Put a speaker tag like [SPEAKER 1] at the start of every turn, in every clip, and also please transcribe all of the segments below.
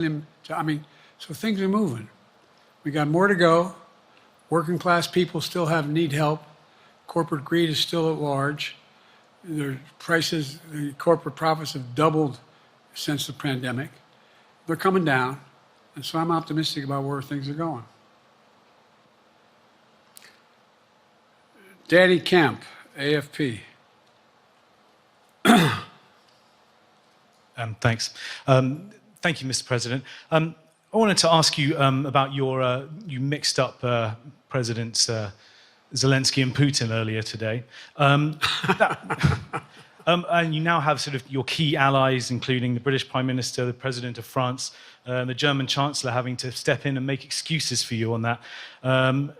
[SPEAKER 1] I mean, so things are moving. We got more to go. Working class people still need help. Corporate greed is still at large. Their prices, the corporate profits have doubled since the pandemic. They're coming down, and so I'm optimistic about where things are going. Danny Kemp, AFP.
[SPEAKER 2] Thanks. Thank you, Mr. President. I wanted to ask you about you mixed up Presidents Zelensky and Putin earlier today. And you now have sort of your key allies, including the British Prime Minister, the President of France, the German Chancellor having to step in and make excuses for you on that.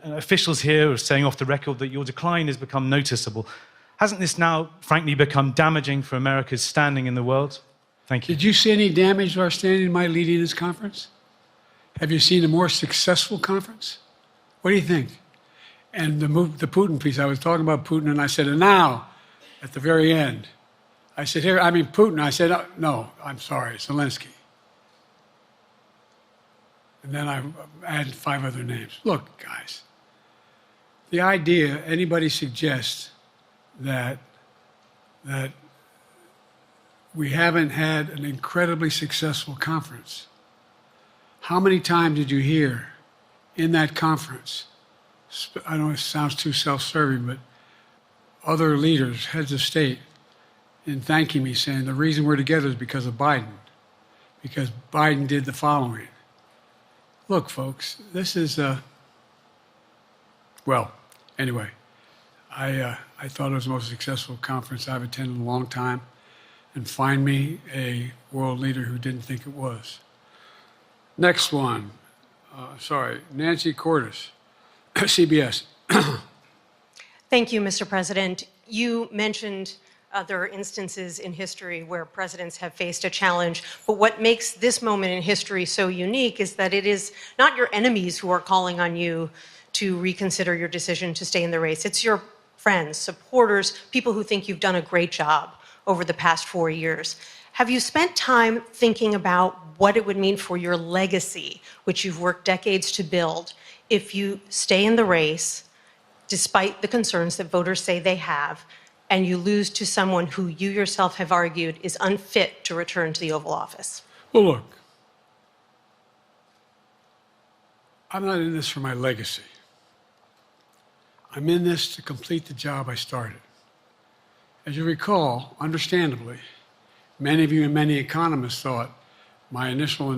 [SPEAKER 2] Officials here are saying off the record that your decline has become noticeable. Hasn't this now, frankly, become damaging for America's standing in the world? Thank you.
[SPEAKER 1] Did you see any damage to our standing in my leading this conference? Have you seen a more successful conference? What do you think? And the Putin piece, I was talking about Putin, and I said, and now, at the very end, I said, here, I mean, Putin. I said, no, I'm sorry, Zelensky. And then I added 5 other names. Look, guys, the idea anybody suggests that we haven't had an incredibly successful conference. How many times did you hear in that conference, I know it sounds too self-serving, but other leaders, heads of state, in thanking me, saying the reason we're together is because of Biden, because Biden did the following. Look, folks, this is, well, anyway, I thought it was the most successful conference I've attended in a long time, and find me a world leader who didn't think it was. Next one, Nancy Cordes, CBS.
[SPEAKER 3] Thank you, Mr. President. You mentioned other instances in history where presidents have faced a challenge, but what makes this moment in history so unique is that it is not your enemies who are calling on you to reconsider your decision to stay in the race. It's your friends, supporters, people who think you've done a great job over the past 4 years. Have you spent time thinking about what it would mean for your legacy, which you've worked decades to build, if you stay in the race, despite the concerns that voters say they have, and you lose to someone who you yourself have argued is unfit to return to the Oval Office?
[SPEAKER 1] Well, look, I'm not in this for my legacy. I'm in this to complete the job I started. As you recall, understandably, many of you and many economists thought my initial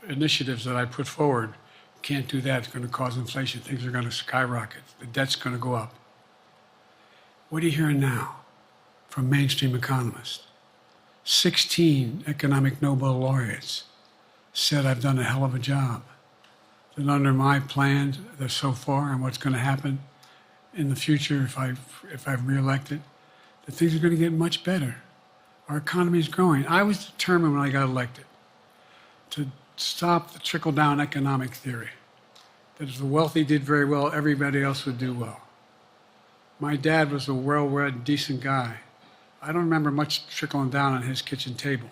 [SPEAKER 1] initiatives that I put forward, can't do that, it's going to cause inflation, things are going to skyrocket, the debt's going to go up. What are you hearing now from mainstream economists? 16 economic Nobel laureates said I've done a hell of a job. That under my plan so far and what's going to happen in the future if I'm reelected, that things are going to get much better. Our economy is growing. I was determined when I got elected to stop the trickle-down economic theory, that if the wealthy did very well, everybody else would do well. My dad was a well-read, decent guy. I don't remember much trickling down on his kitchen table.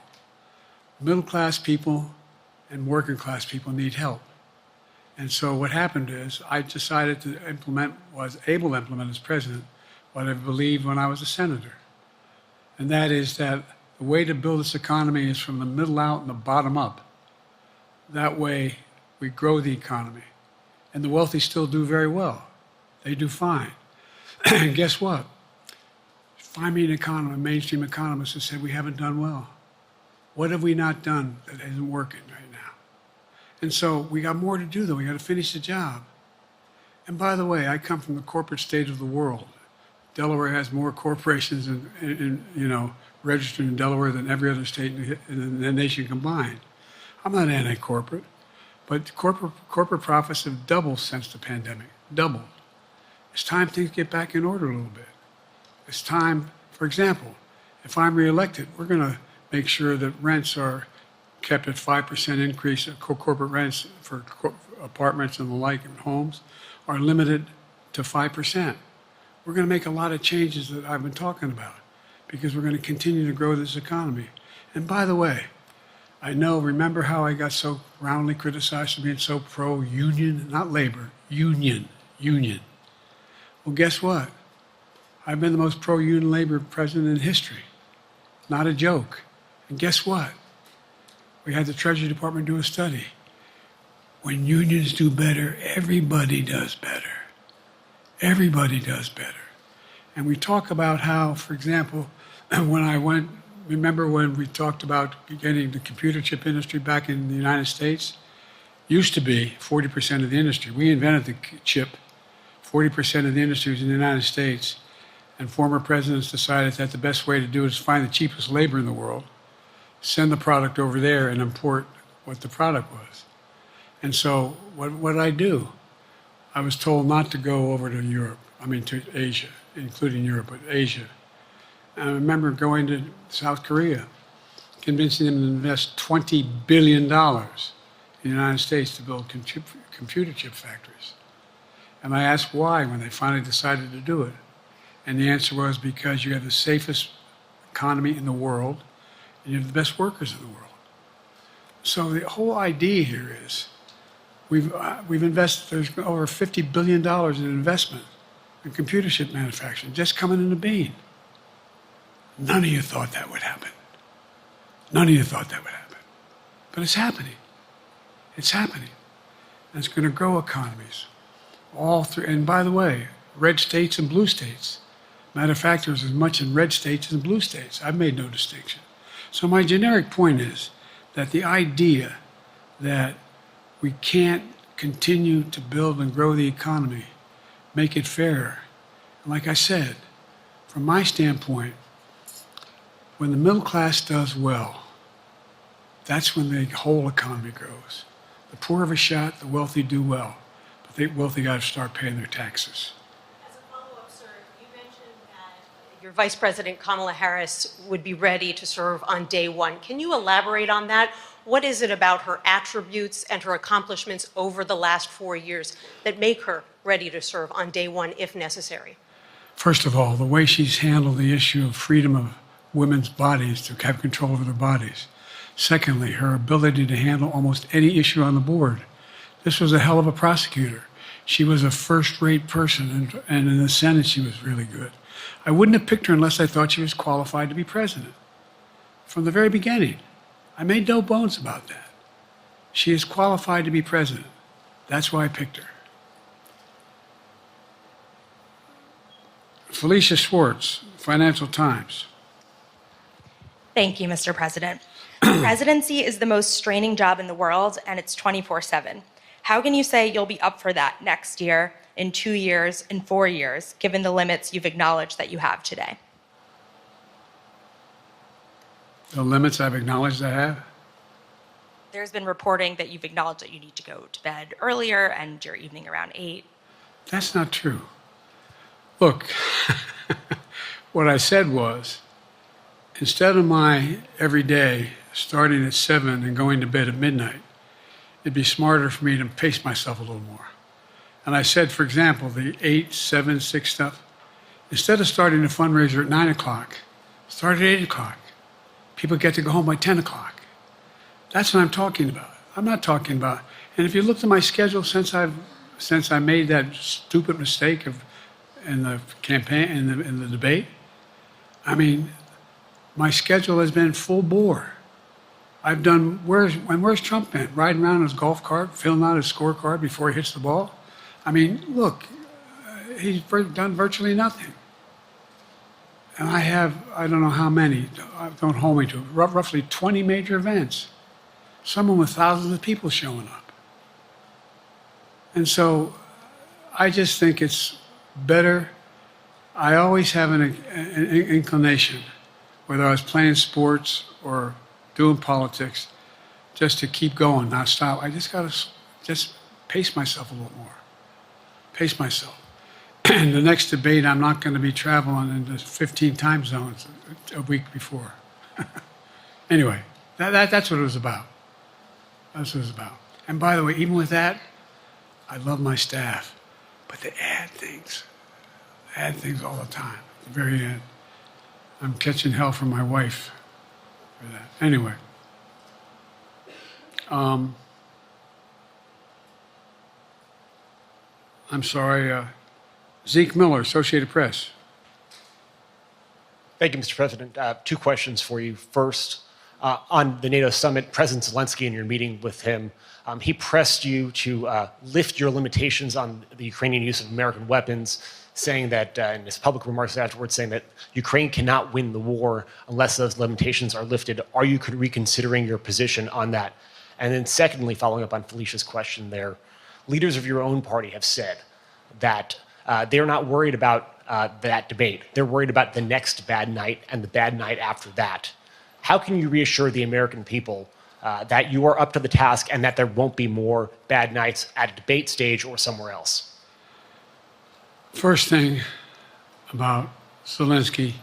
[SPEAKER 1] Middle-class people and working-class people need help. And so what happened is I decided to was able to implement as president what I believed when I was a senator. And that is that the way to build this economy is from the middle out and the bottom up. That way we grow the economy. And the wealthy still do very well. They do fine. And guess what? Find me an economist, a mainstream economist who said we haven't done well. What have we not done that isn't working right now? And so we got more to do though. We got to finish the job. And by the way, I come from the corporate state of the world. Delaware has more corporations registered in Delaware than every other state in the nation combined. I'm not anti-corporate, but corporate profits have doubled since the pandemic, doubled. It's time things get back in order a little bit. It's time, for example, if I'm reelected, we're going to make sure that rents are kept at 5% increase, corporate rents for apartments and the like and homes are limited to 5%. We're going to make a lot of changes that I've been talking about because we're going to continue to grow this economy. And by the way, I know, remember how I got so roundly criticized for being so pro-union, not labor, union. Well, guess what? I've been the most pro-union labor president in history. Not a joke. And guess what? We had the Treasury Department do a study. When unions do better, everybody does better. Everybody does better. And we talk about how, for example, remember when we talked about getting the computer chip industry back in the United States? Used to be 40% of the industry. We invented the chip. 40% of the industry was in the United States. And former presidents decided that the best way to do it is find the cheapest labor in the world, send the product over there, and import what the product was. And so what did I do? I was told not to go over to Europe, to Asia, including Europe, but Asia. And I remember going to South Korea, convincing them to invest $20 billion in the United States to build computer chip factories. And I asked why when they finally decided to do it. And the answer was because you have the safest economy in the world and you have the best workers in the world. So the whole idea here is we've invested, there's over $50 billion in investment in computer chip manufacturing just coming into being. None of you thought that would happen. None of you thought that would happen. But it's happening. It's happening. And it's going to grow economies. All through, and by the way, red states and blue states. Matter of fact, there's as much in red states as in blue states. I've made no distinction. So my generic point is that the idea that we can't continue to build and grow the economy, make it fairer. And like I said, from my standpoint, when the middle class does well, that's when the whole economy grows. The poor have a shot, the wealthy do well. But the wealthy got to start paying their taxes.
[SPEAKER 3] As a follow-up, sir, you mentioned that your Vice President Kamala Harris would be ready to serve on day one. Can you elaborate on that? What is it about her attributes and her accomplishments over the last 4 years that make her ready to serve on day one if necessary?
[SPEAKER 1] First of all, the way she's handled the issue of freedom of women's bodies to have control over their bodies. Secondly, her ability to handle almost any issue on the board. This was a hell of a prosecutor. She was a first-rate person, and in the Senate she was really good. I wouldn't have picked her unless I thought she was qualified to be president. From the very beginning, I made no bones about that. She is qualified to be president. That's why I picked her. Felicia Schwartz, Financial Times.
[SPEAKER 4] Thank you, Mr. President. Presidency is the most straining job in the world, and it's 24/7. How can you say you'll be up for that next year, in 2 years, in 4 years, given the limits you've acknowledged that you have today?
[SPEAKER 1] The limits I've acknowledged I have?
[SPEAKER 4] There's been reporting that you've acknowledged that you need to go to bed earlier and your evening around 8.
[SPEAKER 1] That's not true. Look, what I said was, instead of my every day starting at 7 and going to bed at midnight, it'd be smarter for me to pace myself a little more. And I said, for example, the 8, 7, 6 stuff, instead of starting a fundraiser at 9 o'clock, start at 8 o'clock. People get to go home by 10 o'clock. That's what I'm talking about. I'm not talking about, and if you look at my schedule since I made that stupid mistake in the campaign, in the debate, I mean, my schedule has been full bore. I've done, where's Trump been? Riding around in his golf cart, filling out his scorecard before he hits the ball? I mean, look, he's done virtually nothing. And I have, I don't know how many, don't hold me to it, roughly 20 major events. Some with thousands of people showing up. And so I just think it's better. I always have an inclination, whether I was playing sports or doing politics, just to keep going, not stop. I just got to just pace myself a little more. Pace myself. And the next debate, I'm not going to be traveling into 15 time zones a week before. Anyway, that's what it was about. That's what it was about. And by the way, even with that, I love my staff, but they add things all the time. At the very end, I'm catching hell from my wife for that. Anyway. I'm sorry, Zeke Miller, Associated Press.
[SPEAKER 5] Thank you, Mr. President. Two questions for you. First, on the NATO summit, President Zelensky, in your meeting with him, he pressed you to lift your limitations on the Ukrainian use of American weapons, saying that, in his public remarks afterwards, saying that Ukraine cannot win the war unless those limitations are lifted. Are you reconsidering your position on that? And then secondly, following up on Felicia's question there, leaders of your own party have said that they're not worried about that debate. They're worried about the next bad night and the bad night after that. How can you reassure the American people that you are up to the task and that there won't be more bad nights at a debate stage or somewhere else?
[SPEAKER 1] First thing about Zelensky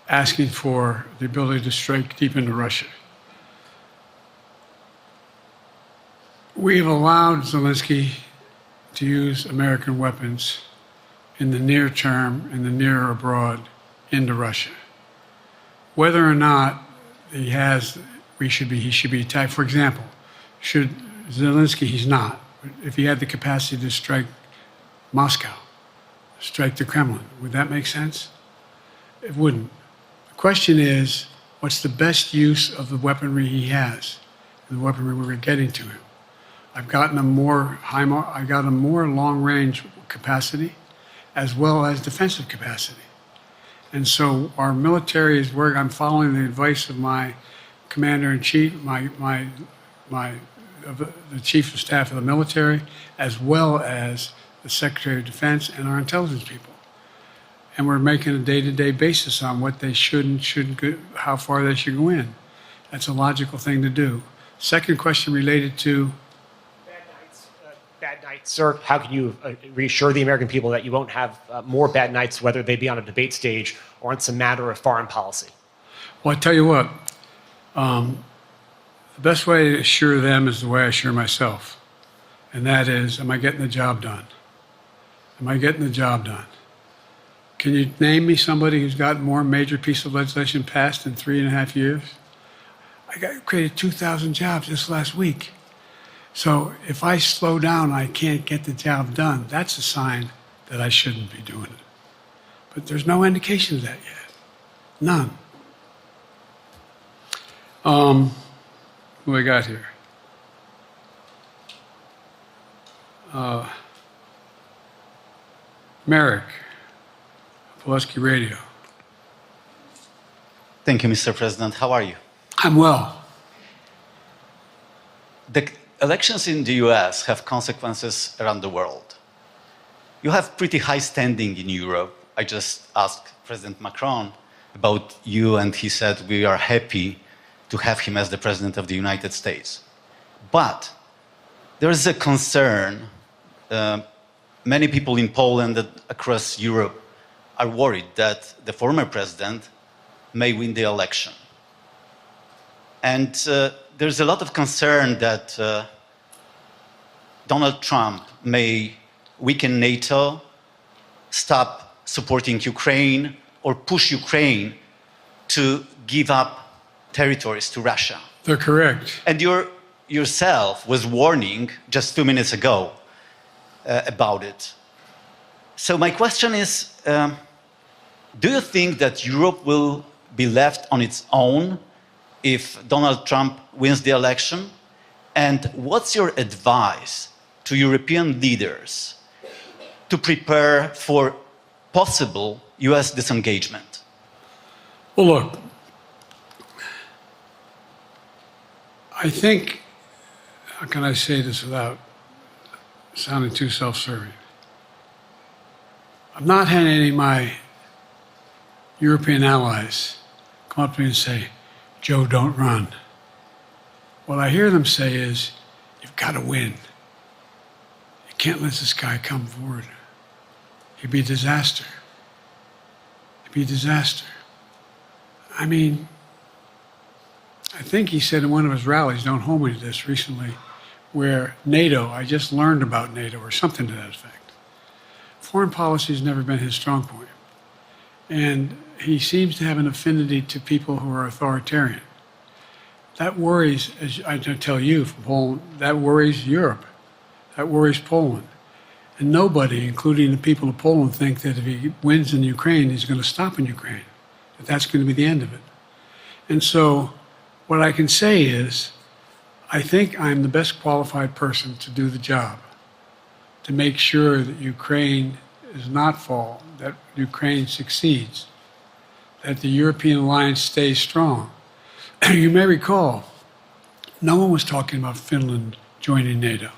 [SPEAKER 1] asking for the ability to strike deep into Russia. We have allowed Zelensky to use American weapons in the near term, in the near or abroad, into Russia. Whether or not he should be attacked. For example, should Zelensky, he's not. If he had the capacity to strike Moscow, strike the Kremlin, would that make sense? It wouldn't. The question is, what's the best use of the weaponry he has, and the weaponry we're getting to him? I've gotten a more long-range capacity, as well as defensive capacity. And so our military is where I'm following the advice of my commander-in-chief, the chief of staff of the military, as well as the Secretary of Defense and our intelligence people. And we're making a day-to-day basis on what they should and shouldn't go, how far they should go in. That's a logical thing to do. Second question related to
[SPEAKER 5] Bad nights, sir. How can you reassure the American people that you won't have more bad nights, whether they be on a debate stage or on some matter of foreign policy?
[SPEAKER 1] Well, I tell you what, the best way to assure them is the way I assure myself. And that is, am I getting the job done? Am I getting the job done? Can you name me somebody who's got more major piece of legislation passed in 3.5 years? I created 2,000 jobs just last week. So if I slow down, I can't get the job done. That's a sign that I shouldn't be doing it. But there's no indication of that yet. None. Who I got here? Merrick, Pulaski Radio.
[SPEAKER 6] Thank you, Mr. President. How are you?
[SPEAKER 1] I'm well.
[SPEAKER 6] The elections in the US have consequences around the world. You have pretty high standing in Europe. I just asked President Macron about you, and he said we are happy to have him as the President of the United States. But there is a concern. Many people in Poland and across Europe are worried that the former president may win the election. And there's a lot of concern that Donald Trump may weaken NATO, stop supporting Ukraine, or push Ukraine to give up territories to Russia.
[SPEAKER 1] They're correct.
[SPEAKER 6] And yourself was warning just 2 minutes ago about it. So my question is, do you think that Europe will be left on its own if Donald Trump wins the election? And what's your advice to European leaders to prepare for possible US disengagement?
[SPEAKER 1] Well, look, I think, how can I say this without sounding too self-serving? I'm not having any of my European allies come up to me and say, Joe, don't run. What I hear them say is, you've got to win. You can't let this guy come forward. He'd be a disaster. He'd be a disaster. I mean, I think he said in one of his rallies, don't hold me to this, recently, where NATO, I just learned about NATO, or something to that effect. Foreign policy has never been his strong point. And he seems to have an affinity to people who are authoritarian. That worries, as I tell you from Poland, that worries Europe. That worries Poland. And nobody, including the people of Poland, think that if he wins in Ukraine, he's going to stop in Ukraine, that that's going to be the end of it. And so what I can say is, I think I'm the best qualified person to do the job, to make sure that Ukraine does not fall, that Ukraine succeeds, that the European alliance stays strong. You may recall, no one was talking about Finland joining NATO.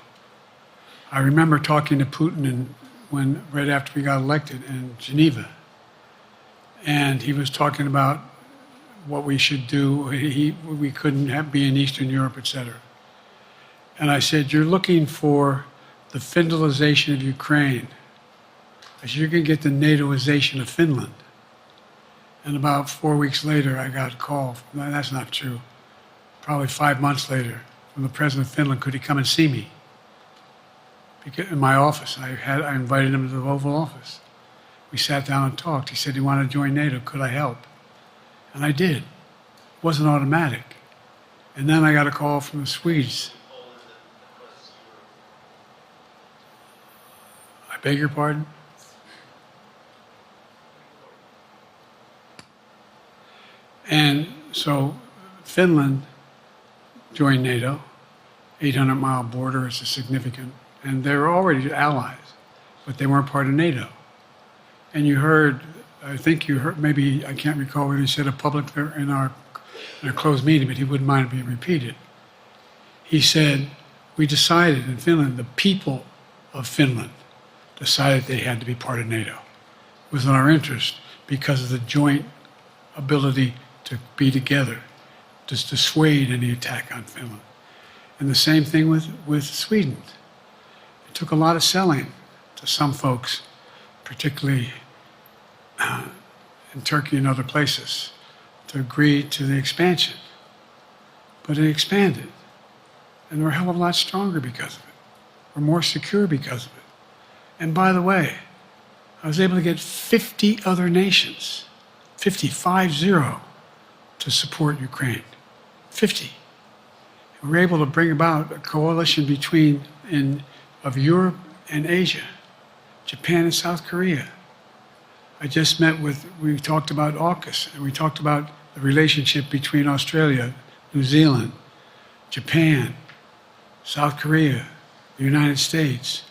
[SPEAKER 1] I remember talking to Putin right after we got elected in Geneva, and he was talking about what we should do. We couldn't be in Eastern Europe, etc. And I said, you're looking for the Finlandization of Ukraine. I said, you're going to get the NATOization of Finland. And about 4 weeks later, I got a call. That's not true. Probably 5 months later, from the president of Finland, could he come and see me? In my office. I invited him to the Oval Office. We sat down and talked. He said he wanted to join NATO. Could I help? And I did. It wasn't automatic. And then I got a call from the Swedes. I beg your pardon? And so Finland joined NATO. 800-mile border is a significant, and they were already allies, but they weren't part of NATO. And you heard, I think you heard, maybe, I can't recall what he said in public in our closed meeting, but he wouldn't mind it being repeated. He said, we decided in Finland, the people of Finland decided they had to be part of NATO. It was in our interest because of the joint ability to be together, to dissuade any attack on Finland. And the same thing with Sweden. It took a lot of selling to some folks, particularly in Turkey and other places, to agree to the expansion. But it expanded. And we're a hell of a lot stronger because of it. We're more secure because of it. And by the way, I was able to get 50 other nations, 50, to support Ukraine. 50. And we were able to bring about a coalition of Europe and Asia, Japan and South Korea. I just we talked about AUKUS, and we talked about the relationship between Australia, New Zealand, Japan, South Korea, the United States.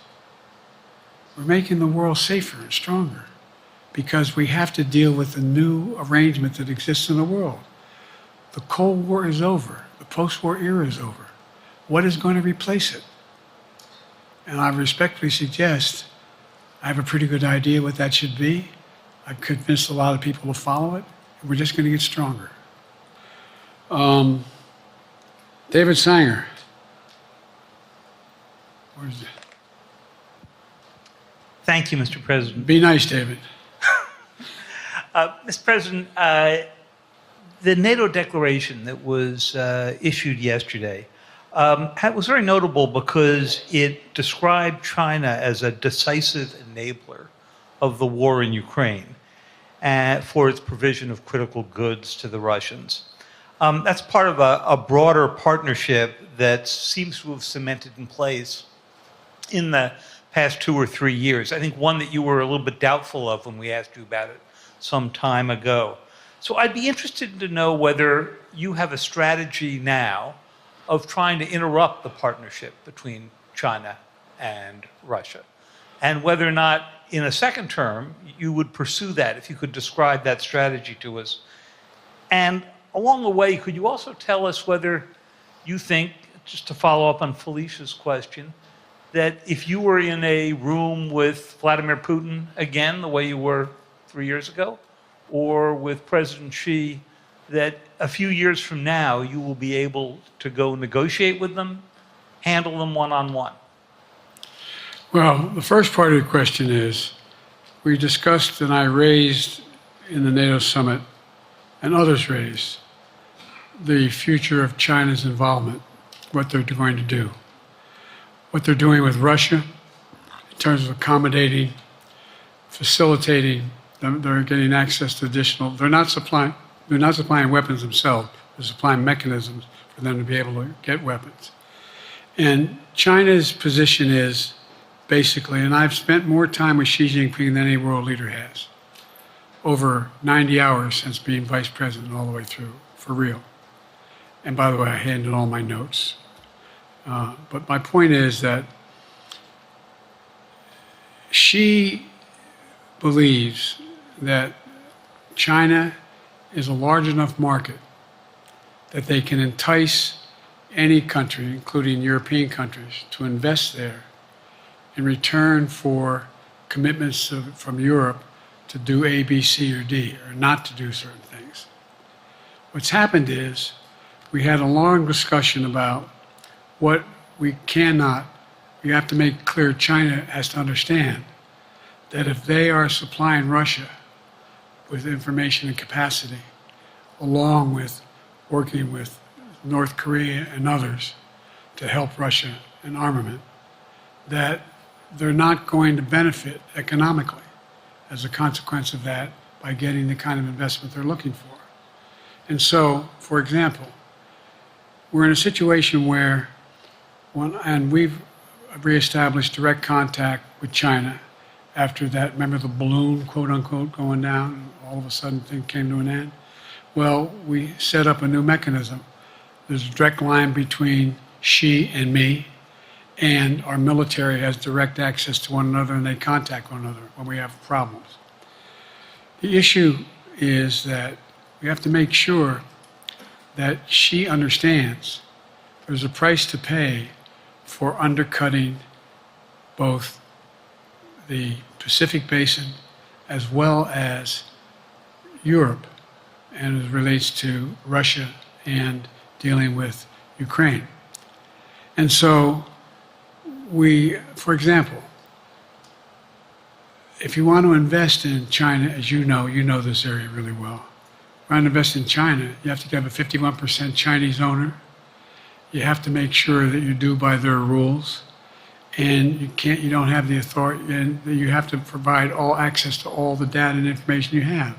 [SPEAKER 1] We're making the world safer and stronger because we have to deal with the new arrangement that exists in the world. The Cold War is over. The post-war era is over. What is going to replace it? And I respectfully suggest I have a pretty good idea what that should be. I've convinced a lot of people to follow it. And we're just going to get stronger. David Sanger. Where's it?
[SPEAKER 7] Thank you, Mr. President.
[SPEAKER 1] Be nice, David.
[SPEAKER 7] Mr. President, the NATO declaration that was issued yesterday was very notable because it described China as a decisive enabler of the war in Ukraine for its provision of critical goods to the Russians. That's part of a broader partnership that seems to have cemented in place in the past 2 or 3 years. I think one that you were a little bit doubtful of when we asked you about it some time ago. So I'd be interested to know whether you have a strategy now of trying to interrupt the partnership between China and Russia, and whether or not in a second term you would pursue that, if you could describe that strategy to us. And along the way, could you also tell us whether you think, just to follow up on Felicia's question, that if you were in a room with Vladimir Putin again, the way you were 3 years ago, or with President Xi, that a few years from now you will be able to go negotiate with them, handle them one-on-one?
[SPEAKER 1] Well, the first part of the question is, we discussed and I raised in the NATO summit, and others raised, the future of China's involvement, what they're going to do. What they're doing with Russia in terms of accommodating, facilitating, they're getting access to additional, they're not supplying weapons themselves, to supply mechanisms for them to be able to get weapons. And China's position is basically, and I've spent more time with Xi Jinping than any world leader has, over 90 hours since being vice president all the way through, for real. And by the way, I handed all my notes. But my point is that Xi believes that China is a large enough market that they can entice any country, including European countries, to invest there in return for commitments from Europe to do A, B, C, or D, or not to do certain things. What's happened is we had a long discussion about what we cannot, we have to make clear China has to understand that if they are supplying Russia with information and capacity, along with working with North Korea and others to help Russia in armament, that they're not going to benefit economically as a consequence of that by getting the kind of investment they're looking for. And so, for example, we're in a situation where, and we've reestablished direct contact with China after that, remember the balloon, quote unquote, going down, and all of a sudden things came to an end? Well, we set up a new mechanism. There's a direct line between Xi and me, and our military has direct access to one another, and they contact one another when we have problems. The issue is that we have to make sure that Xi understands there's a price to pay for undercutting both the Pacific Basin as well as Europe, and as it relates to Russia and dealing with Ukraine. And so we, for example, if you want to invest in China, as you know this area really well. If you want to invest in China, you have to have a 51% Chinese owner. You have to make sure that you do by their rules. And you don't have the authority, and you have to provide all access to all the data and information you have.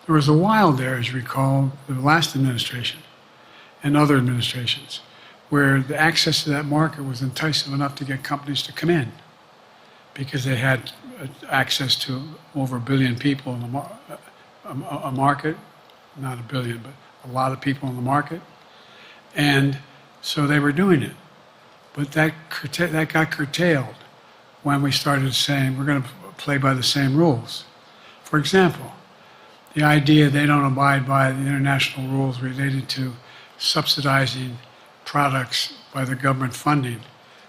[SPEAKER 1] There was a while there, as you recall, the last administration and other administrations, where the access to that market was enticing enough to get companies to come in because they had access to over 1 billion people in a market, not 1 billion, but a lot of people in the market. And so they were doing it. But that got curtailed when we started saying we're going to play by the same rules. For example, the idea they don't abide by the international rules related to subsidizing products by the government funding.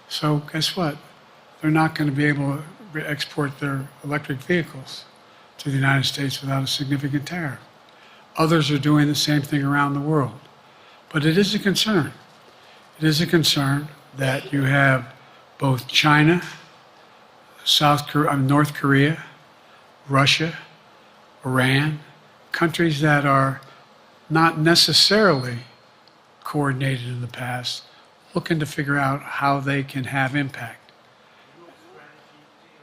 [SPEAKER 1] So guess what? They're not going to be able to export their electric vehicles to the United States without a significant tariff. Others are doing the same thing around the world. But it is a concern. It is a concern that you have both China, North Korea, Russia, Iran, countries that are not necessarily coordinated in the past, looking to figure out how they can have impact.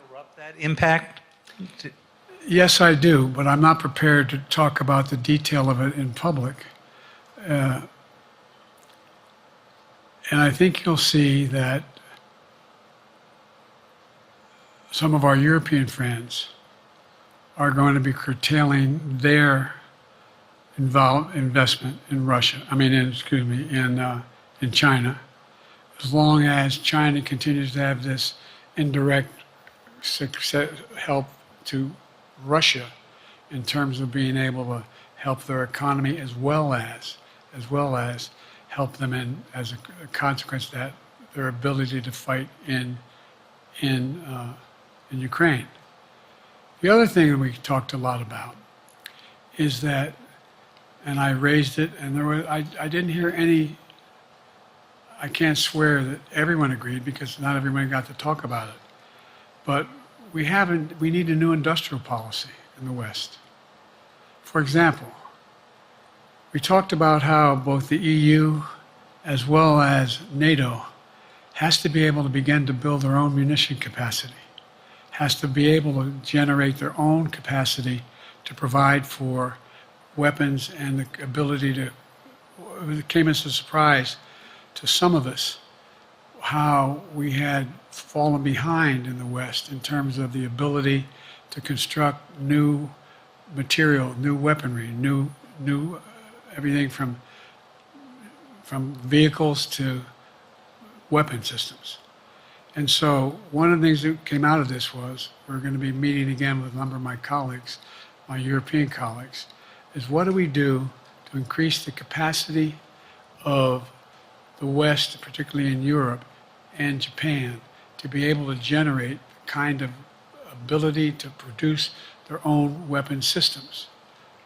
[SPEAKER 7] Interrupt that impact?
[SPEAKER 1] Yes, I do, but I'm not prepared to talk about the detail of it in public. And I think you'll see that some of our European friends are going to be curtailing their investment in Russia. In China, as long as China continues to have this indirect help to Russia in terms of being able to help their economy as well as help them in, as a consequence of that, their ability to fight in Ukraine. The other thing that we talked a lot about is that, and I raised it, and I didn't hear any, I can't swear that everyone agreed because not everyone got to talk about it, but we need a new industrial policy in the West. For example, we talked about how both the EU as well as NATO has to be able to begin to build their own munition capacity, has to be able to generate their own capacity to provide for weapons and the ability to it came as a surprise to some of us how we had fallen behind in the West in terms of the ability to construct new material, new weaponry, new everything from vehicles to weapon systems. And so one of the things that came out of this was we're going to be meeting again with a number of my colleagues, my European colleagues, is what do we do to increase the capacity of the West, particularly in Europe and Japan, to be able to generate the kind of ability to produce their own weapon systems.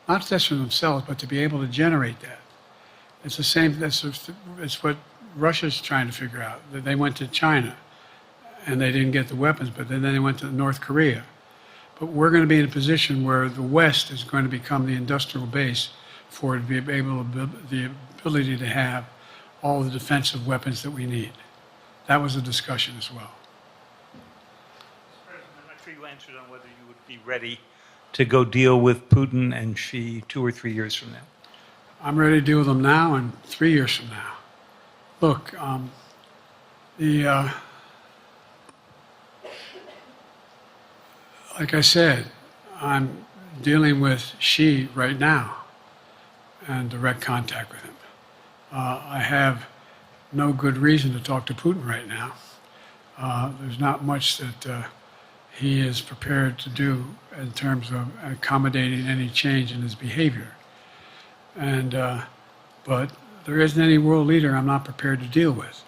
[SPEAKER 1] Not just for themselves, but to be able to generate that. It's the same, it's what Russia's trying to figure out. That they went to China and they didn't get the weapons, but then they went to North Korea. But we're going to be in a position where the West is going to become the industrial base for it to be able to, the ability to have all the defensive weapons that we need. That was a discussion as well.
[SPEAKER 7] President, I'm not sure you answered on whether you would be ready to go deal with Putin and Xi 2 or 3 years from now.
[SPEAKER 1] I'm ready to deal with them now and 3 years from now. Look, like I said, I'm dealing with Xi right now and direct contact with him. I have no good reason to talk to Putin right now. There's not much that he is prepared to do in terms of accommodating any change in his behavior. And, but there isn't any world leader I'm not prepared to deal with.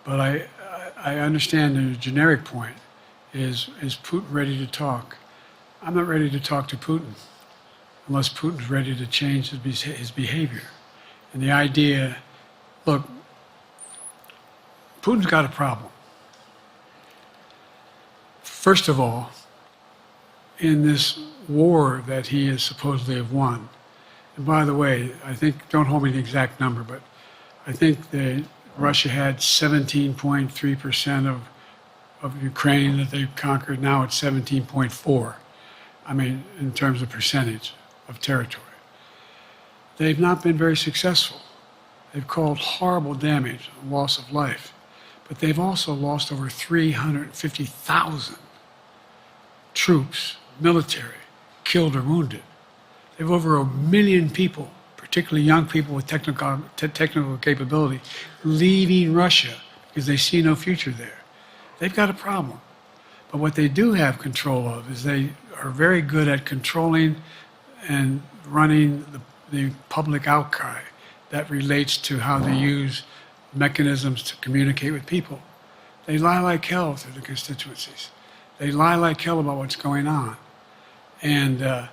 [SPEAKER 1] But I understand the generic point is Putin ready to talk? I'm not ready to talk to Putin unless Putin's ready to change his behavior. And the idea, look, Putin's got a problem. First of all, in this war that he is supposedly have won, and by the way, I think, don't hold me to the exact number, but I think that Russia had 17.3% of Ukraine that they conquered. Now it's 17.4. I mean, in terms of percentage of territory. They've not been very successful. They've caused horrible damage, loss of life, but they've also lost over 350,000 troops, military, killed or wounded. They have over 1 million people, particularly young people with technical capability, leaving Russia because they see no future there. They've got a problem. But what they do have control of is they are very good at controlling and running the public outcry that relates to how they use mechanisms to communicate with people. They lie like hell through the constituencies. They lie like hell about what's going on. And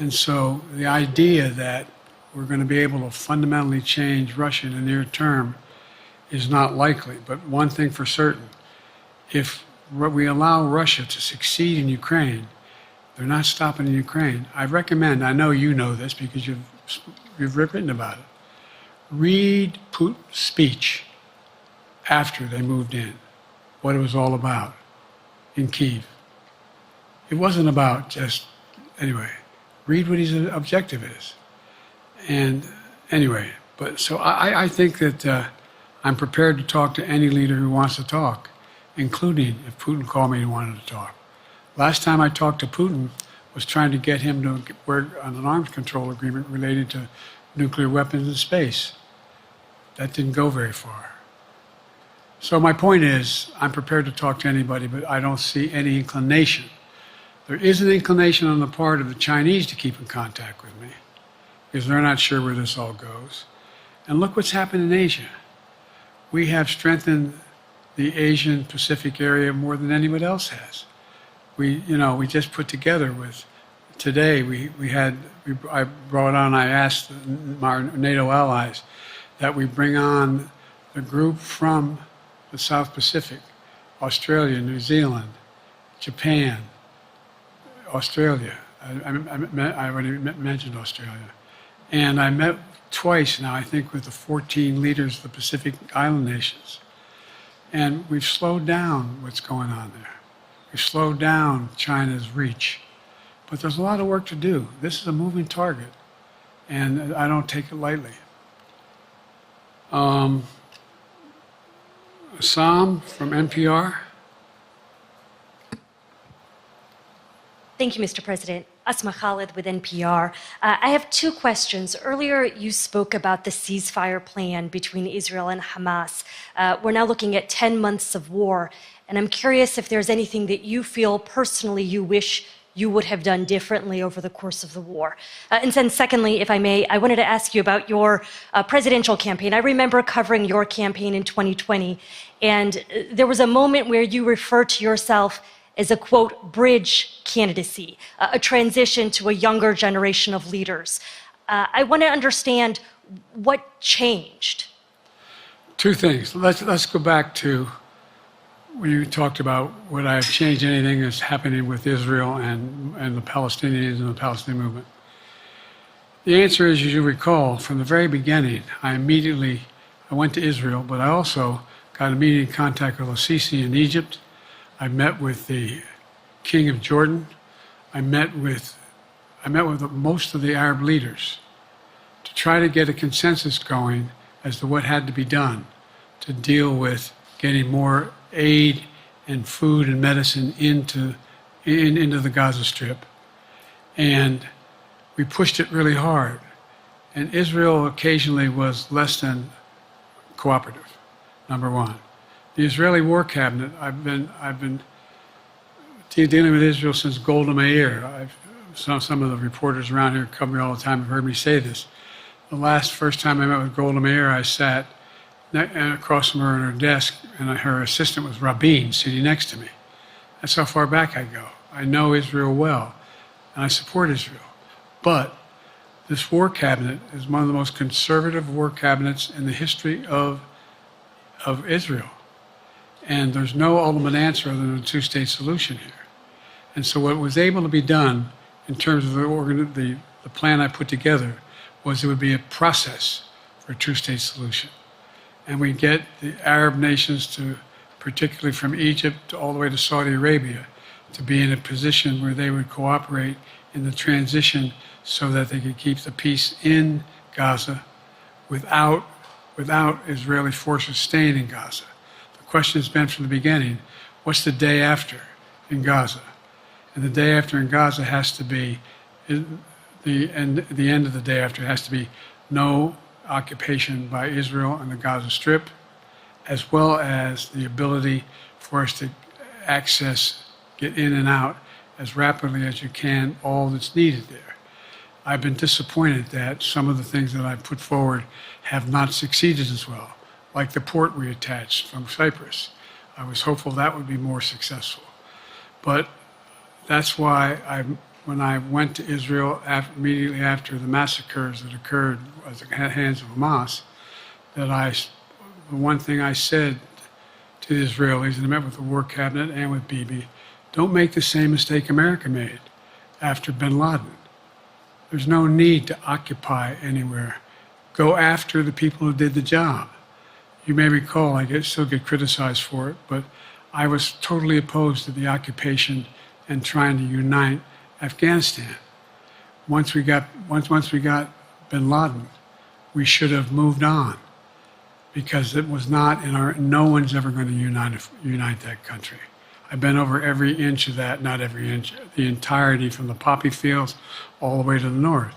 [SPEAKER 1] so the idea that we're going to be able to fundamentally change Russia in the near term is not likely. But one thing for certain, if we allow Russia to succeed in Ukraine, they're not stopping in Ukraine. I recommend, I know you know this because you've written about it, read Putin's speech after they moved in, what it was all about in Kyiv. It wasn't about just, anyway, read what his objective is. And anyway, but so I think that I'm prepared to talk to any leader who wants to talk, including if Putin called me and wanted to talk. Last time I talked to Putin was trying to get him to work on an arms control agreement related to nuclear weapons in space. That didn't go very far. So my point is, I'm prepared to talk to anybody, but I don't see any inclination. There is an inclination on the part of the Chinese to keep in contact with me, because they're not sure where this all goes. And look what's happened in Asia. We have strengthened the Asian Pacific area more than anyone else has. We just put together with, today I brought on, I asked our NATO allies that we bring on the group from the South Pacific, Australia, New Zealand, Japan, Australia. I already mentioned Australia. And I met twice now, I think, with the 14 leaders of the Pacific Island nations. And we've slowed down what's going on there. We've slowed down China's reach. But there's a lot of work to do. This is a moving target, and I don't take it lightly. Assam from NPR.
[SPEAKER 8] Thank you, Mr. President. Asma Khalid with NPR. I have two questions. Earlier, you spoke about the ceasefire plan between Israel and Hamas. We're now looking at 10 months of war, and I'm curious if there's anything that you feel personally you wish you would have done differently over the course of the war. And then secondly, if I may, I wanted to ask you about your presidential campaign. I remember covering your campaign in 2020, and there was a moment where you referred to yourself as a, quote, bridge candidacy, a transition to a younger generation of leaders. I want to understand what changed.
[SPEAKER 1] Two things. Let's go back to when you talked about would I have changed anything that's happening with Israel and the Palestinians and the Palestinian movement. The answer is, as you recall, from the very beginning, I went to Israel, but I also got immediate contact with al-Sisi in Egypt. I met with the King of Jordan. I met with most of the Arab leaders to try to get a consensus going as to what had to be done to deal with getting more aid and food and medicine into the Gaza Strip. And we pushed it really hard. And Israel occasionally was less than cooperative, number one. The Israeli War Cabinet, I've been dealing with Israel since Golda Meir. Some of the reporters around here cover me all the time have heard me say this. The first time I met with Golda Meir, I sat across from her at her desk, and her assistant was Rabin sitting next to me. That's how far back I go. I know Israel well, and I support Israel. But this war cabinet is one of the most conservative war cabinets in the history of Israel. And there's no ultimate answer other than a two-state solution here. And so what was able to be done in terms of the plan I put together was it would be a process for a two-state solution. And we get the Arab nations to, particularly from Egypt all the way to Saudi Arabia, to be in a position where they would cooperate in the transition so that they could keep the peace in Gaza without Israeli forces staying in Gaza. The question has been from the beginning, what's the day after in Gaza? And the day after in Gaza has to be, the end of the day after has to be no occupation by Israel on the Gaza Strip, as well as the ability for us to get in and out as rapidly as you can, all that's needed there. I've been disappointed that some of the things that I put forward have not succeeded as well, like the port we attached from Cyprus. I was hopeful that would be more successful. But that's why when I went to Israel immediately after the massacres that occurred at the hands of Hamas, the one thing I said to the Israelis, and I met with the War Cabinet and with Bibi, don't make the same mistake America made after bin Laden. There's no need to occupy anywhere. Go after the people who did the job. You may recall, I still get criticized for it, but I was totally opposed to the occupation and trying to unite Afghanistan. Once we got bin Laden, we should have moved on, because it was not no one's ever going to unite that country. I've been over every inch of that, not every inch, the entirety from the poppy fields all the way to the north.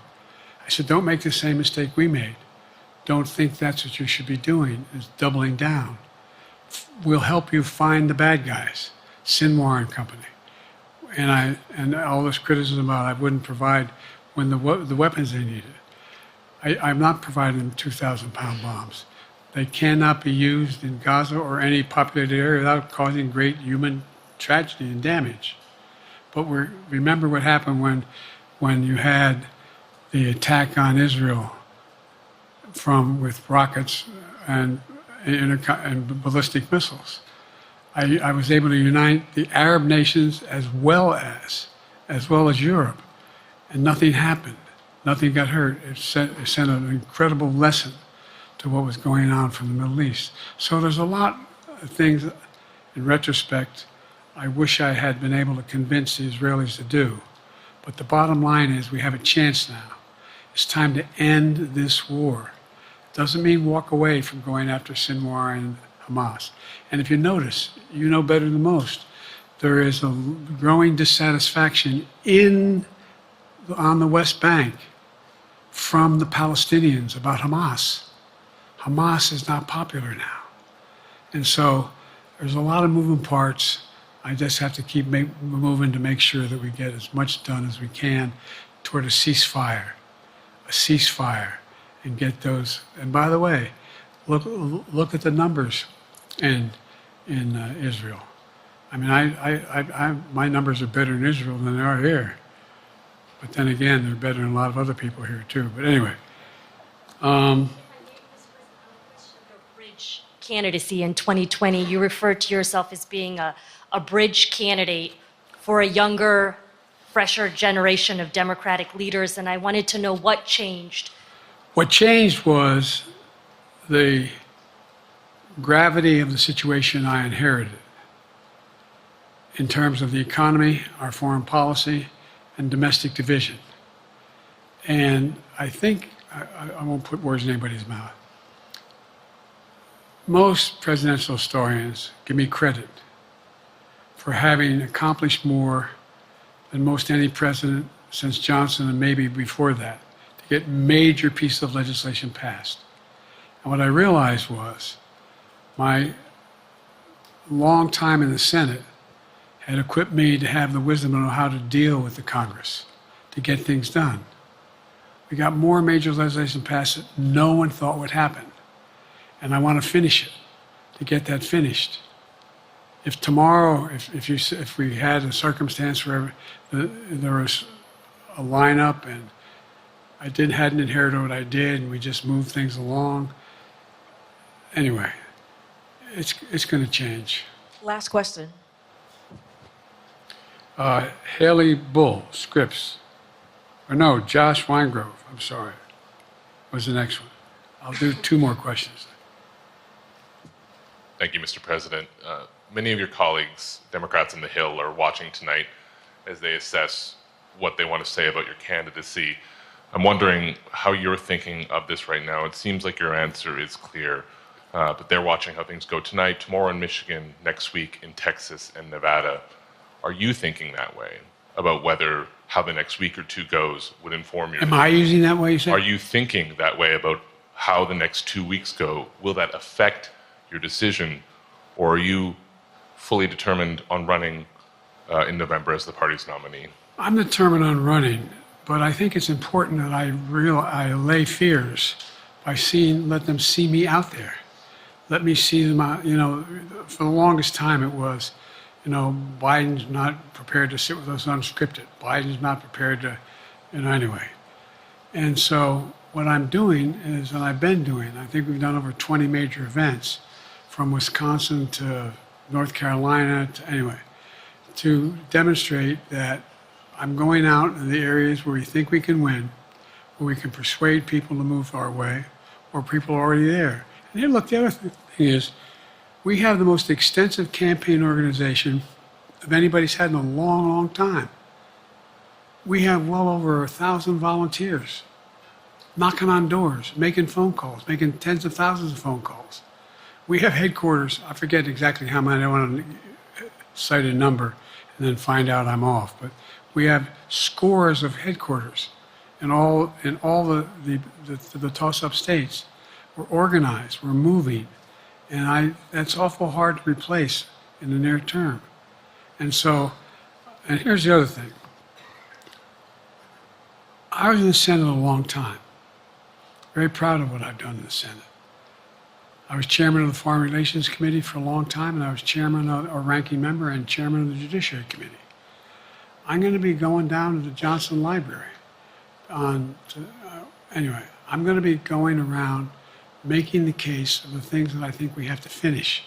[SPEAKER 1] I said, don't make the same mistake we made. Don't think that's what you should be doing, is doubling down. We'll help you find the bad guys, Sinwar and company. And all this criticism about I wouldn't provide when the weapons they needed. I'm not providing them 2,000-pound bombs. They cannot be used in Gaza or any populated area without causing great human tragedy and damage. But remember what happened when you had the attack on Israel with rockets and ballistic missiles. I was able to unite the Arab nations as well as Europe, and nothing happened. Nothing got hurt. It sent an incredible lesson to what was going on from the Middle East. So there's a lot of things, in retrospect, I wish I had been able to convince the Israelis to do. But the bottom line is we have a chance now. It's time to end this war. Doesn't mean walk away from going after Sinwar and Hamas. And if you notice, you know better than most, there is a growing dissatisfaction on the West Bank from the Palestinians about Hamas. Hamas is not popular now. And so there's a lot of moving parts. I just have to keep moving to make sure that we get as much done as we can toward a ceasefire, and get those. And by the way, look at the numbers in Israel. I mean, my numbers are better in Israel than they are here. But then again, they're better than a lot of other people here too. But anyway.
[SPEAKER 8] Bridge candidacy in 2020, you referred to yourself as being a bridge candidate for a younger, fresher generation of Democratic leaders, and I wanted to know what changed.
[SPEAKER 1] What changed was the gravity of the situation I inherited in terms of the economy, our foreign policy, and domestic division. And I think, I won't put words in anybody's mouth. Most presidential historians give me credit for having accomplished more than most any president since Johnson and maybe before that to get major pieces of legislation passed. And what I realized was my long time in the Senate had equipped me to have the wisdom to know how to deal with the Congress, to get things done. We got more major legislation passed that no one thought would happen. And I want to finish it, to get that finished. If tomorrow, if we had a circumstance where there was a lineup and I hadn't inherited what I did and we just moved things along, anyway, it's going to change.
[SPEAKER 9] Last question.
[SPEAKER 1] Haley Bull, Scripps. Or no, Josh Weingrove, I'm sorry, was the next one. I'll do 2 more questions.
[SPEAKER 10] Thank you, Mr. President. Many of your colleagues, Democrats on the Hill, are watching tonight as they assess what they want to say about your candidacy. I'm wondering how you're thinking of this right now. It seems like your answer is clear, but they're watching how things go tonight, tomorrow in Michigan, next week in Texas and Nevada. Are you thinking that way about how the next week or 2 goes would inform your...
[SPEAKER 1] Am I using that way, you say?
[SPEAKER 10] Are you thinking that way about how the next 2 weeks go? Will that affect your decision, or are you fully determined on running in November as the party's nominee?
[SPEAKER 1] I'm determined on running, but I think it's important that I allay fears by let them see me out there. Let me see them out, for the longest time it was, Biden's not prepared to sit with us unscripted. Biden's not prepared to, anyway. And so what I'm doing is, and I've been doing, I think we've done over 20 major events from Wisconsin to North Carolina to demonstrate that I'm going out in the areas where we think we can win, where we can persuade people to move our way, or people are already there. And here, look, the other thing is, we have the most extensive campaign organization of anybody's had in a long, long time. We have well over 1,000 volunteers knocking on doors, making phone calls, making tens of thousands of phone calls. We have headquarters, I forget exactly how many, I don't want to cite a number and then find out I'm off, but we have scores of headquarters in all the toss-up states. We're organized, we're moving, and that's awful hard to replace in the near term. And here's the other thing. I was in the Senate a long time. Very proud of what I've done in the Senate. I was chairman of the Foreign Relations Committee for a long time, and I was chairman or ranking member and chairman of the Judiciary Committee. I'm going to be going down to the Johnson Library. Anyway, I'm going to be going around making the case of the things that I think we have to finish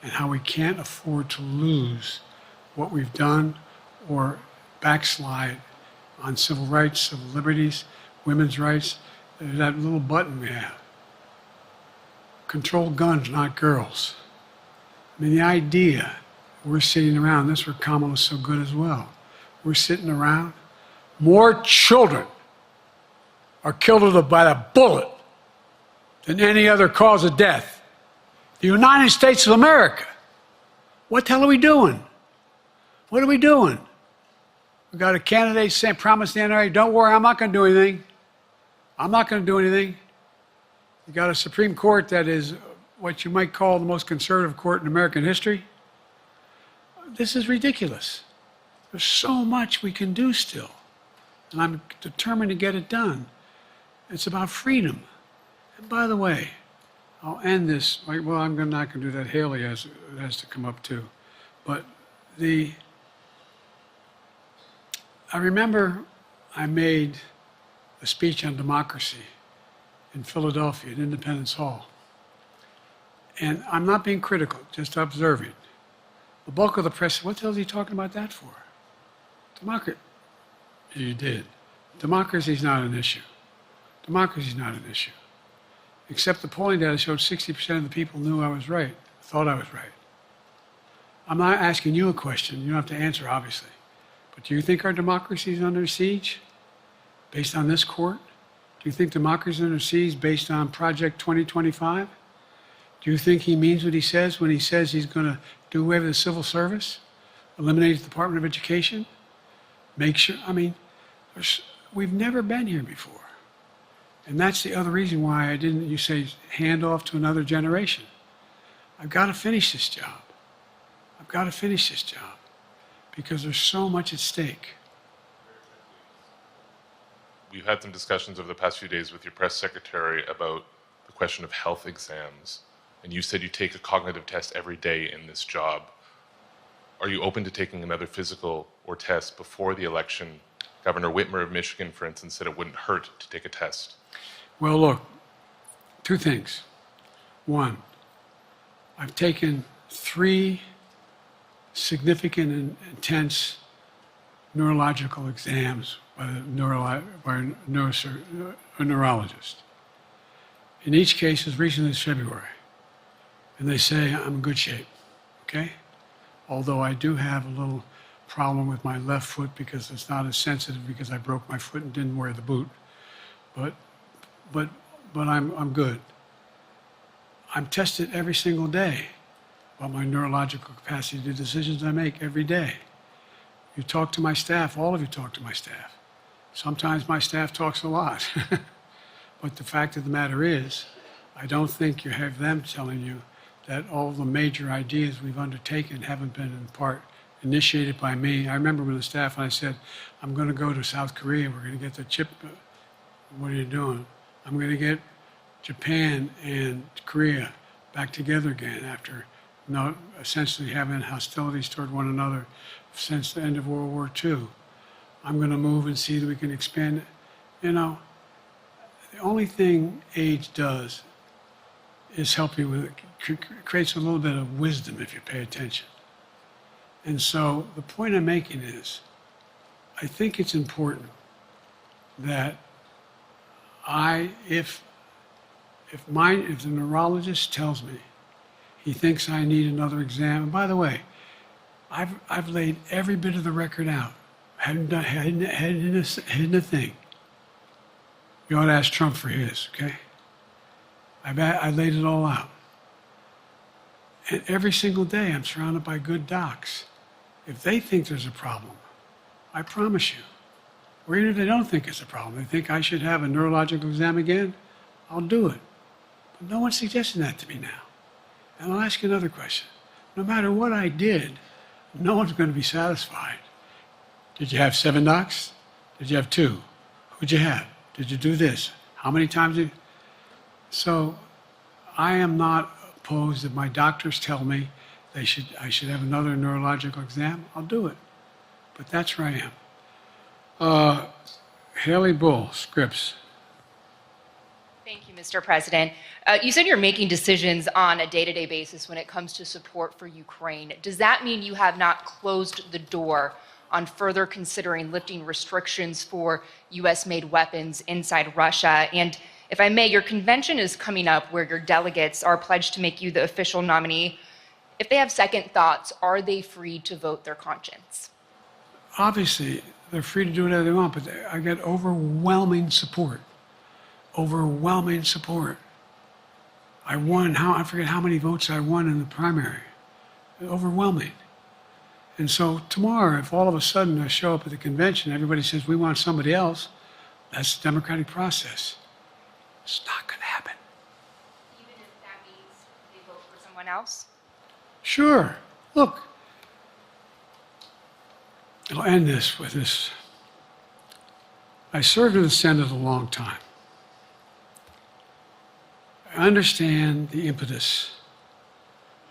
[SPEAKER 1] and how we can't afford to lose what we've done or backslide on civil rights, civil liberties, women's rights. There's that little button we have. Control guns, not girls. I mean, the idea we're sitting around, this is where Kamala's so good as well. We're sitting around. More children are killed by the bullet than any other cause of death. The United States of America. What the hell are we doing? What are we doing? We got a candidate saying, promised the NRA, don't worry, I'm not going to do anything. I'm not going to do anything. You got a Supreme Court that is what you might call the most conservative court in American history. This is ridiculous. There's so much we can do still, and I'm determined to get it done. It's about freedom. And by the way, I'll end this. Well, I'm not going to do that. Haley has to come up too. But I remember I made a speech on democracy in Philadelphia at Independence Hall. And I'm not being critical, just observing. The bulk of the press said, what the hell is he talking about that for? Democracy. You did. Democracy is not an issue. Democracy is not an issue. Except the polling data showed 60% of the people knew I was right, thought I was right. I'm not asking you a question. You don't have to answer, obviously. But do you think our democracy is under siege based on this court? Do you think democracy is under siege based on Project 2025? Do you think he means what he says when he says he's going to do away with the civil service, eliminate the Department of Education, make sure, we've never been here before. And that's the other reason why you say, hand off to another generation. I've got to finish this job. I've got to finish this job because there's so much at stake.
[SPEAKER 10] We've had some discussions over the past few days with your press secretary about the question of health exams. And you said you take a cognitive test every day in this job. Are you open to taking another physical or test before the election? Governor Whitmer of Michigan, for instance, said it wouldn't hurt to take a test.
[SPEAKER 1] Well, look, two things. One, I've taken 3 significant and intense neurological exams by a neurologist. In each case, as recently as February. And they say I'm in good shape, okay? Although I do have a little problem with my left foot because it's not as sensitive because I broke my foot and didn't wear the boot. But I'm good. I'm tested every single day about my neurological capacity, the decisions I make every day. You talk to my staff, all of you talk to my staff. Sometimes my staff talks a lot. But the fact of the matter is, I don't think you have them telling you that all the major ideas we've undertaken haven't been in part initiated by me. I remember when the staff and I said, I'm going to go to South Korea, we're going to get the chip. What are you doing? I'm going to get Japan and Korea back together again after essentially having hostilities toward one another since the end of World War II. I'm going to move and see that we can expand. The only thing age does is help you with it. Creates a little bit of wisdom if you pay attention. And so the point I'm making is, I think it's important that if the neurologist tells me he thinks I need another exam, and by the way, I've laid every bit of the record out. Hadn't hidden a thing. You ought to ask Trump for his, okay? I laid it all out. And every single day I'm surrounded by good docs. If they think there's a problem, I promise you, or even if they don't think it's a problem, they think I should have a neurological exam again, I'll do it. But no one's suggesting that to me now. And I'll ask you another question. No matter what I did, no one's going to be satisfied. Did you have 7 docs? Did you have 2? Who'd you have? Did you do this? How many times did you? So I am not opposed if my doctors tell me I should have another neurological exam, I'll do it. But that's where I am. Haley Bull, Scripps.
[SPEAKER 9] Thank you, Mr. President. You said you're making decisions on a day-to-day basis when it comes to support for Ukraine. Does that mean you have not closed the door on further considering lifting restrictions for U.S.-made weapons inside Russia? And if I may, your convention is coming up where your delegates are pledged to make you the official nominee. If they have second thoughts, are they free to vote their conscience?
[SPEAKER 1] Obviously, they're free to do whatever they want, but I get overwhelming support. Overwhelming support. I won, I forget how many votes I won in the primary. Overwhelming. And so tomorrow, if all of a sudden I show up at the convention, everybody says, we want somebody else, that's the democratic process. It's not going to happen.
[SPEAKER 9] Even if that means they vote for someone else?
[SPEAKER 1] Sure. Look, I'll end this with this. I served in the Senate a long time. I understand the impetus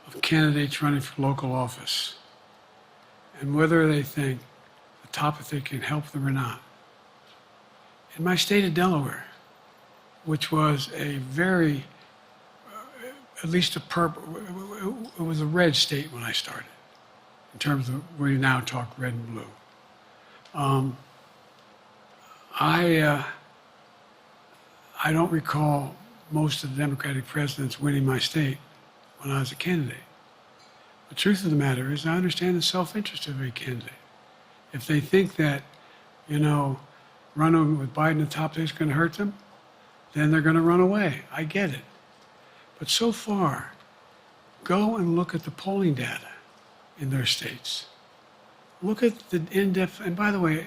[SPEAKER 1] of candidates running for local office and whether they think the topic can help them or not. In my state of Delaware, which was a very, at least it was a red state when I started, in terms of where you now talk red and blue. I don't recall most of the Democratic presidents winning my state when I was a candidate. The truth of the matter is I understand the self-interest of every candidate. If they think that, running with Biden at the top is going to hurt them, then they're going to run away. I get it. But so far, go and look at the polling data in their states. Look at the in-depth, and by the way,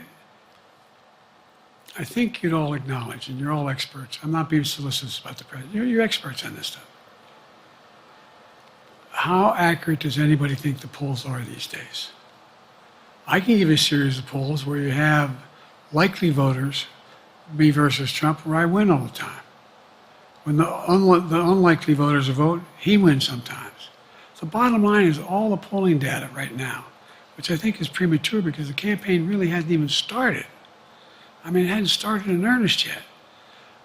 [SPEAKER 1] I think you'd all acknowledge, and you're all experts. I'm not being solicitous about the president. You're experts on this stuff. How accurate does anybody think the polls are these days? I can give you a series of polls where you have likely voters, me versus Trump, where I win all the time. When the unlikely voters vote, he wins sometimes. The bottom line is all the polling data right now, which I think is premature because the campaign really hasn't even started. I mean, it hadn't started in earnest yet.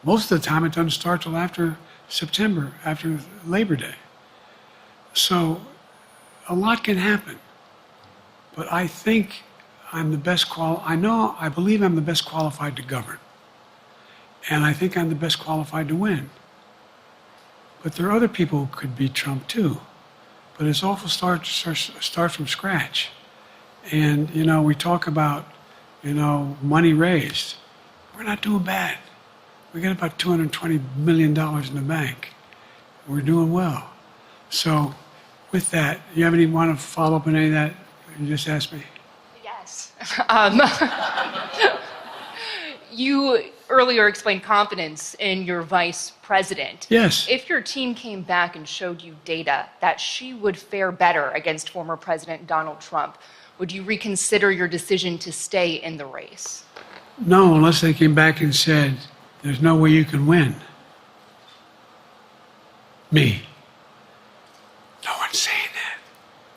[SPEAKER 1] Most of the time, it doesn't start till after September, after Labor Day. So a lot can happen. But I think I'm the best I believe I'm the best qualified to govern. And I think I'm the best qualified to win. But there are other people who could beat Trump too. But it's awful start from scratch. And, we talk about, money raised. We're not doing bad. We got about $220 million in the bank. We're doing well. So with that, you have want to follow up on any of that you just asked me?
[SPEAKER 9] Yes. You earlier explained confidence in your vice president.
[SPEAKER 1] Yes.
[SPEAKER 9] If your team came back and showed you data that she would fare better against former President Donald Trump, would you reconsider your decision to stay in the race?
[SPEAKER 1] No, unless they came back and said, there's no way you can win. Me. No one's saying that.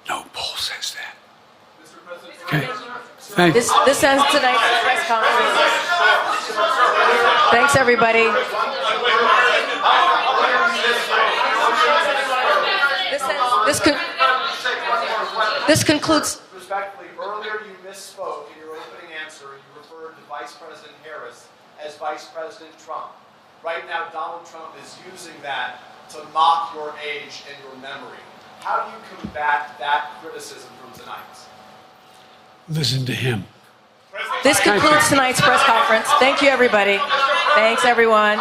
[SPEAKER 1] No poll says that. Okay. Thanks.
[SPEAKER 11] This ends tonight's press conference. Thanks, everybody. This concludes.
[SPEAKER 12] Respectfully, earlier you misspoke in your opening answer. You referred to Vice President Harris as Vice President Trump. Right now, Donald Trump is using that to mock your age and your memory. How do you combat that criticism from tonight?
[SPEAKER 1] Listen to him.
[SPEAKER 11] This concludes tonight's press conference. Thank you, everybody. Thanks, everyone.